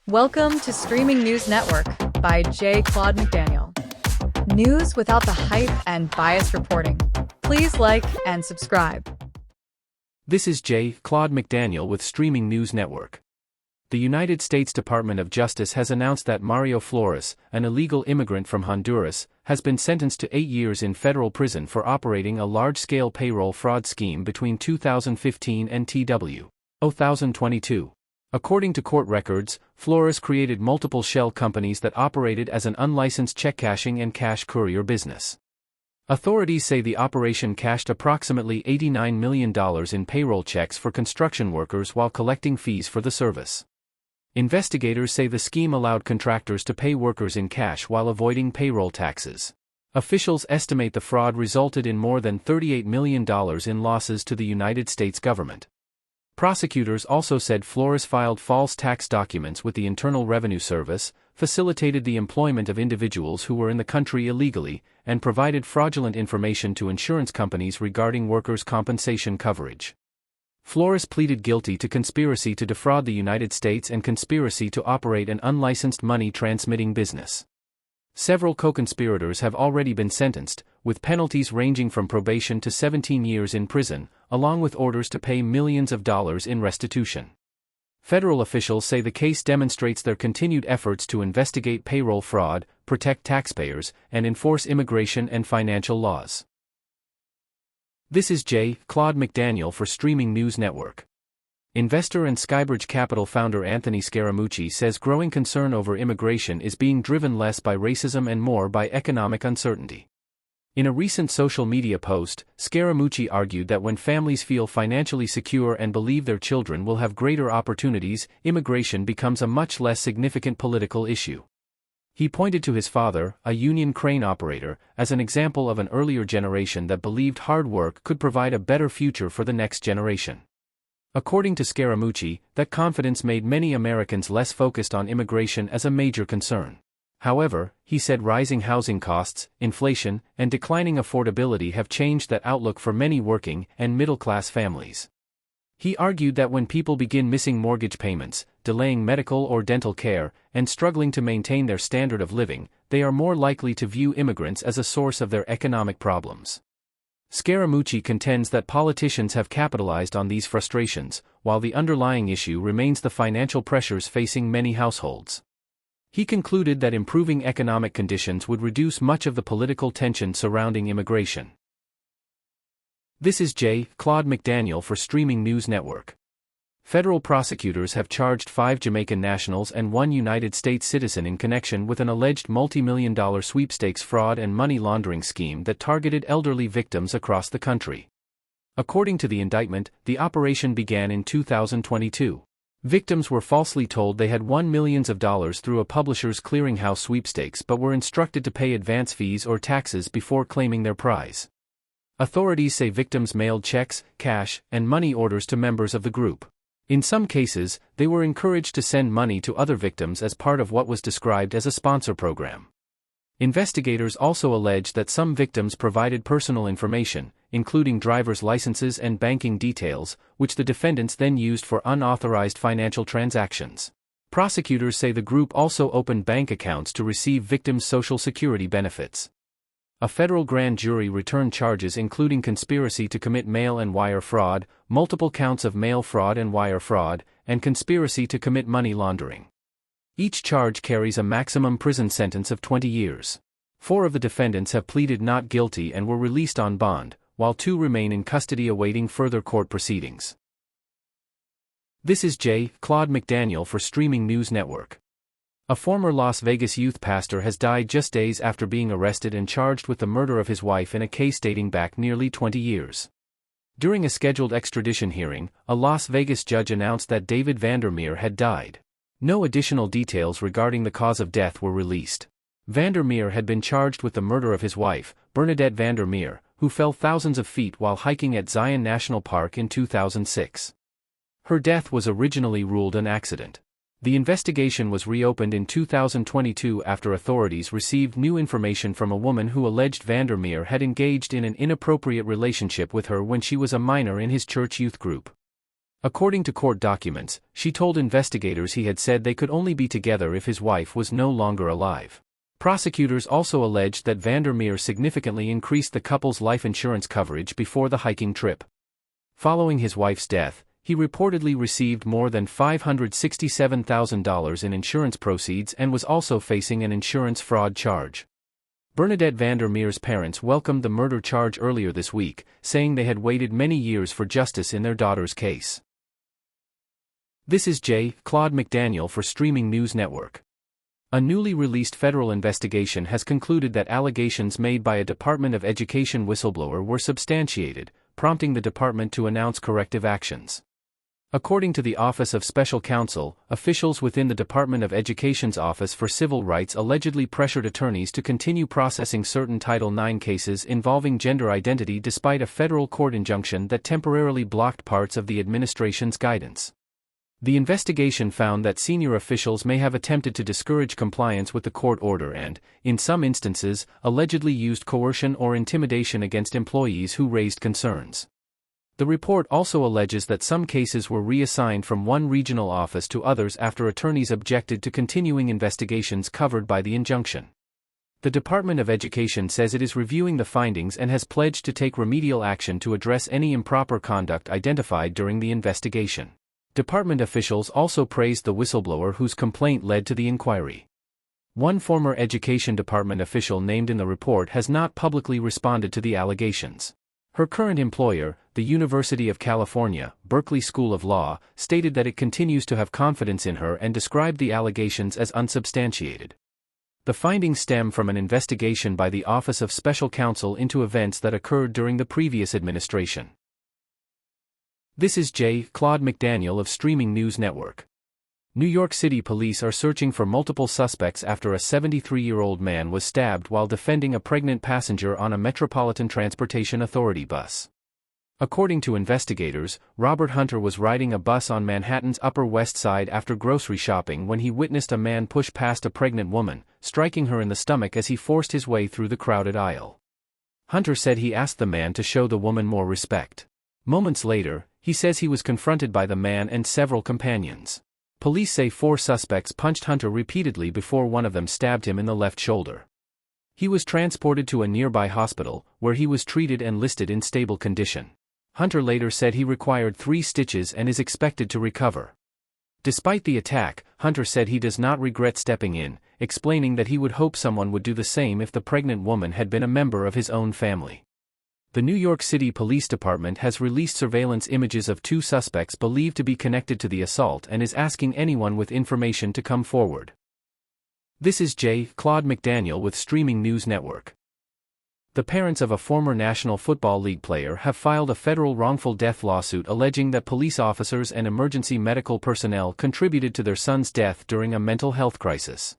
Welcome to Streaming News Network by Claude McDaniel. News without the hype and biased reporting. Please like and subscribe. This is Claude McDaniel with Streaming News Network. The United States Department of Justice has announced that Mario Flores, an illegal immigrant from Honduras, has been sentenced to 8 years in federal prison for operating a large-scale payroll fraud scheme between 2015 and 2022. According to court records, Flores created multiple shell companies that operated as an unlicensed check cashing and cash courier business. Authorities say the operation cashed approximately $89 million in payroll checks for construction workers while collecting fees for the service. Investigators say the scheme allowed contractors to pay workers in cash while avoiding payroll taxes. Officials estimate the fraud resulted in more than $38 million in losses to the United States government. Prosecutors also said Flores filed false tax documents with the Internal Revenue Service, facilitated the employment of individuals who were in the country illegally, and provided fraudulent information to insurance companies regarding workers' compensation coverage. Flores pleaded guilty to conspiracy to defraud the United States and conspiracy to operate an unlicensed money transmitting business. Several co-conspirators have already been sentenced, with penalties ranging from probation to 17 years in prison, along with orders to pay millions of dollars in restitution. Federal officials say the case demonstrates their continued efforts to investigate payroll fraud, protect taxpayers, and enforce immigration and financial laws. This is Claude McDaniel for Streaming News Network. Investor and Skybridge Capital founder Anthony Scaramucci says growing concern over immigration is being driven less by racism and more by economic uncertainty. In a recent social media post, Scaramucci argued that when families feel financially secure and believe their children will have greater opportunities, immigration becomes a much less significant political issue. He pointed to his father, a union crane operator, as an example of an earlier generation that believed hard work could provide a better future for the next generation. According to Scaramucci, that confidence made many Americans less focused on immigration as a major concern. However, he said rising housing costs, inflation, and declining affordability have changed that outlook for many working and middle-class families. He argued that when people begin missing mortgage payments, delaying medical or dental care, and struggling to maintain their standard of living, they are more likely to view immigrants as a source of their economic problems. Scaramucci contends that politicians have capitalized on these frustrations, while the underlying issue remains the financial pressures facing many households. He concluded that improving economic conditions would reduce much of the political tension surrounding immigration. This is Claude McDaniel for Streaming News Network. Federal prosecutors have charged 5 Jamaican nationals and 1 United States citizen in connection with an alleged multi-million-dollar sweepstakes fraud and money laundering scheme that targeted elderly victims across the country. According to the indictment, the operation began in 2022. Victims were falsely told they had won millions of dollars through a publisher's clearinghouse sweepstakes but were instructed to pay advance fees or taxes before claiming their prize. Authorities say victims mailed checks, cash, and money orders to members of the group. In some cases, they were encouraged to send money to other victims as part of what was described as a sponsor program. Investigators also allege that some victims provided personal information, including driver's licenses and banking details, which the defendants then used for unauthorized financial transactions. Prosecutors say the group also opened bank accounts to receive victims' Social Security benefits. A federal grand jury returned charges including conspiracy to commit mail and wire fraud, multiple counts of mail fraud and wire fraud, and conspiracy to commit money laundering. Each charge carries a maximum prison sentence of 20 years. 4 of the defendants have pleaded not guilty and were released on bond, while 2 remain in custody awaiting further court proceedings. This is Claude McDaniel for Streaming News Network. A former Las Vegas youth pastor has died just days after being arrested and charged with the murder of his wife in a case dating back nearly 20 years. During a scheduled extradition hearing, a Las Vegas judge announced that David Vandermeer had died. No additional details regarding the cause of death were released. Vandermeer had been charged with the murder of his wife, Bernadette Vandermeer, who fell thousands of feet while hiking at Zion National Park in 2006. Her death was originally ruled an accident. The investigation was reopened in 2022 after authorities received new information from a woman who alleged Vandermeer had engaged in an inappropriate relationship with her when she was a minor in his church youth group. According to court documents, she told investigators he had said they could only be together if his wife was no longer alive. Prosecutors also alleged that Vandermeer significantly increased the couple's life insurance coverage before the hiking trip. Following his wife's death, he reportedly received more than $567,000 in insurance proceeds and was also facing an insurance fraud charge. Bernadette Vandermeer's parents welcomed the murder charge earlier this week, saying they had waited many years for justice in their daughter's case. This is Claude McDaniel for Streaming News Network. A newly released federal investigation has concluded that allegations made by a Department of Education whistleblower were substantiated, prompting the department to announce corrective actions. According to the Office of Special Counsel, officials within the Department of Education's Office for Civil Rights allegedly pressured attorneys to continue processing certain Title IX cases involving gender identity despite a federal court injunction that temporarily blocked parts of the administration's guidance. The investigation found that senior officials may have attempted to discourage compliance with the court order and, in some instances, allegedly used coercion or intimidation against employees who raised concerns. The report also alleges that some cases were reassigned from one regional office to others after attorneys objected to continuing investigations covered by the injunction. The Department of Education says it is reviewing the findings and has pledged to take remedial action to address any improper conduct identified during the investigation. Department officials also praised the whistleblower whose complaint led to the inquiry. One former Education Department official named in the report has not publicly responded to the allegations. Her current employer, the University of California, Berkeley School of Law, stated that it continues to have confidence in her and described the allegations as unsubstantiated. The findings stem from an investigation by the Office of Special Counsel into events that occurred during the previous administration. This is Claude McDaniel of Streaming News Network. New York City police are searching for multiple suspects after a 73-year-old man was stabbed while defending a pregnant passenger on a Metropolitan Transportation Authority bus. According to investigators, Robert Hunter was riding a bus on Manhattan's Upper West Side after grocery shopping when he witnessed a man push past a pregnant woman, striking her in the stomach as he forced his way through the crowded aisle. Hunter said he asked the man to show the woman more respect. Moments later, he says he was confronted by the man and several companions. Police say 4 suspects punched Hunter repeatedly before one of them stabbed him in the left shoulder. He was transported to a nearby hospital, where he was treated and listed in stable condition. Hunter later said he required 3 stitches and is expected to recover. Despite the attack, Hunter said he does not regret stepping in, explaining that he would hope someone would do the same if the pregnant woman had been a member of his own family. The New York City Police Department has released surveillance images of 2 suspects believed to be connected to the assault and is asking anyone with information to come forward. This is Claude McDaniel with Streaming News Network. The parents of a former National Football League player have filed a federal wrongful death lawsuit alleging that police officers and emergency medical personnel contributed to their son's death during a mental health crisis.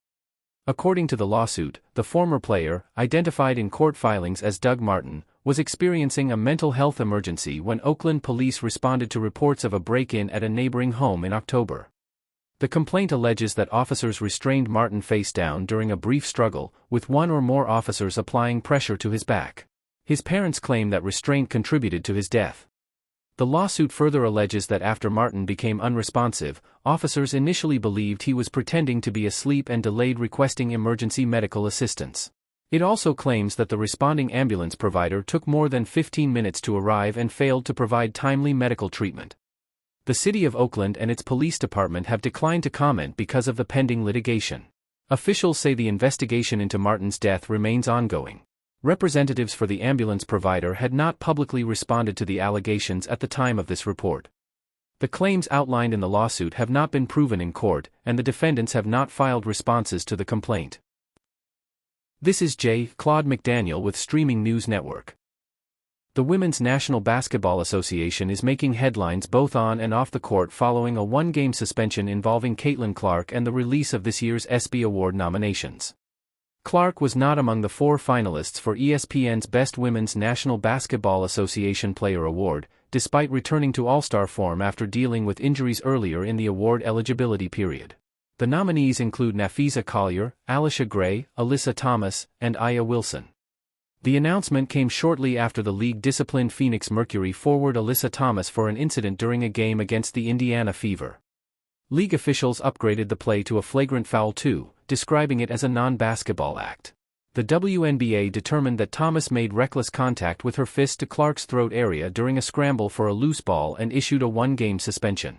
According to the lawsuit, the former player, identified in court filings as Doug Martin, was experiencing a mental health emergency when Oakland police responded to reports of a break-in at a neighboring home in October. The complaint alleges that officers restrained Martin face down during a brief struggle, with one or more officers applying pressure to his back. His parents claim that restraint contributed to his death. The lawsuit further alleges that after Martin became unresponsive, officers initially believed he was pretending to be asleep and delayed requesting emergency medical assistance. It also claims that the responding ambulance provider took more than 15 minutes to arrive and failed to provide timely medical treatment. The City of Oakland and its police department have declined to comment because of the pending litigation. Officials say the investigation into Martin's death remains ongoing. Representatives for the ambulance provider had not publicly responded to the allegations at the time of this report. The claims outlined in the lawsuit have not been proven in court, and the defendants have not filed responses to the complaint. This is Claude McDaniel with Streaming News Network. The Women's National Basketball Association is making headlines both on and off the court following a 1-game suspension involving Caitlin Clark and the release of this year's ESPY Award nominations. Clark was not among the 4 finalists for ESPN's Best Women's National Basketball Association Player Award, despite returning to All-Star form after dealing with injuries earlier in the award eligibility period. The nominees include Nafisa Collier, Alicia Gray, Alyssa Thomas, and Aya Wilson. The announcement came shortly after the league disciplined Phoenix Mercury forward Alyssa Thomas for an incident during a game against the Indiana Fever. League officials upgraded the play to a flagrant foul too, describing it as a non-basketball act. The WNBA determined that Thomas made reckless contact with her fist to Clark's throat area during a scramble for a loose ball and issued a one-game suspension.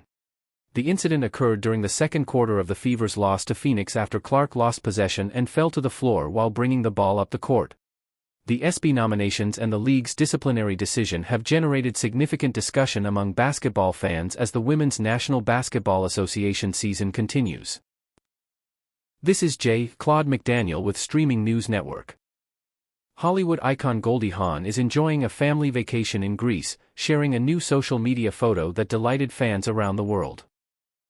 The incident occurred during the second quarter of the Fever's loss to Phoenix after Clark lost possession and fell to the floor while bringing the ball up the court. The ESPY nominations and the league's disciplinary decision have generated significant discussion among basketball fans as the Women's National Basketball Association season continues. This is Claude McDaniel with Streaming News Network. Hollywood icon Goldie Hawn is enjoying a family vacation in Greece, sharing a new social media photo that delighted fans around the world.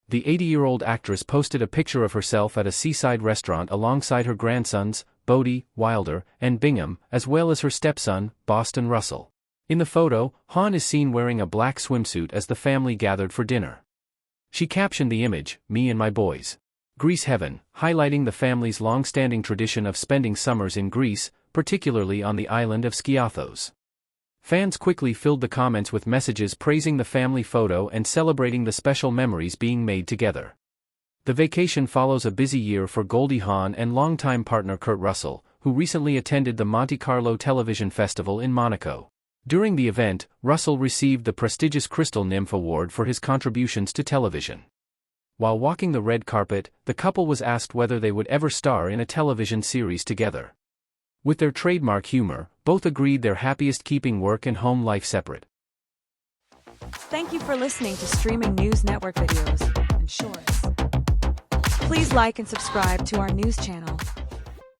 The 80-year-old actress posted a picture of herself at a seaside restaurant alongside her grandsons, Bodie, Wilder, and Bingham, as well as her stepson, Boston Russell. In the photo, Hawn is seen wearing a black swimsuit as the family gathered for dinner. She captioned the image, "Me and my boys. Greece heaven," highlighting the family's long-standing tradition of spending summers in Greece, particularly on the island of Skiathos. Fans quickly filled the comments with messages praising the family photo and celebrating the special memories being made together. The vacation follows a busy year for Goldie Hawn and longtime partner Kurt Russell, who recently attended the Monte Carlo Television Festival in Monaco. During the event, Russell received the prestigious Crystal Nymph Award for his contributions to television. While walking the red carpet, the couple was asked whether they would ever star in a television series together. With their trademark humor, both agreed they're happiest keeping work and home life separate. Thank you for listening to Streaming News Network videos and shorts. Please like and subscribe to our news channel.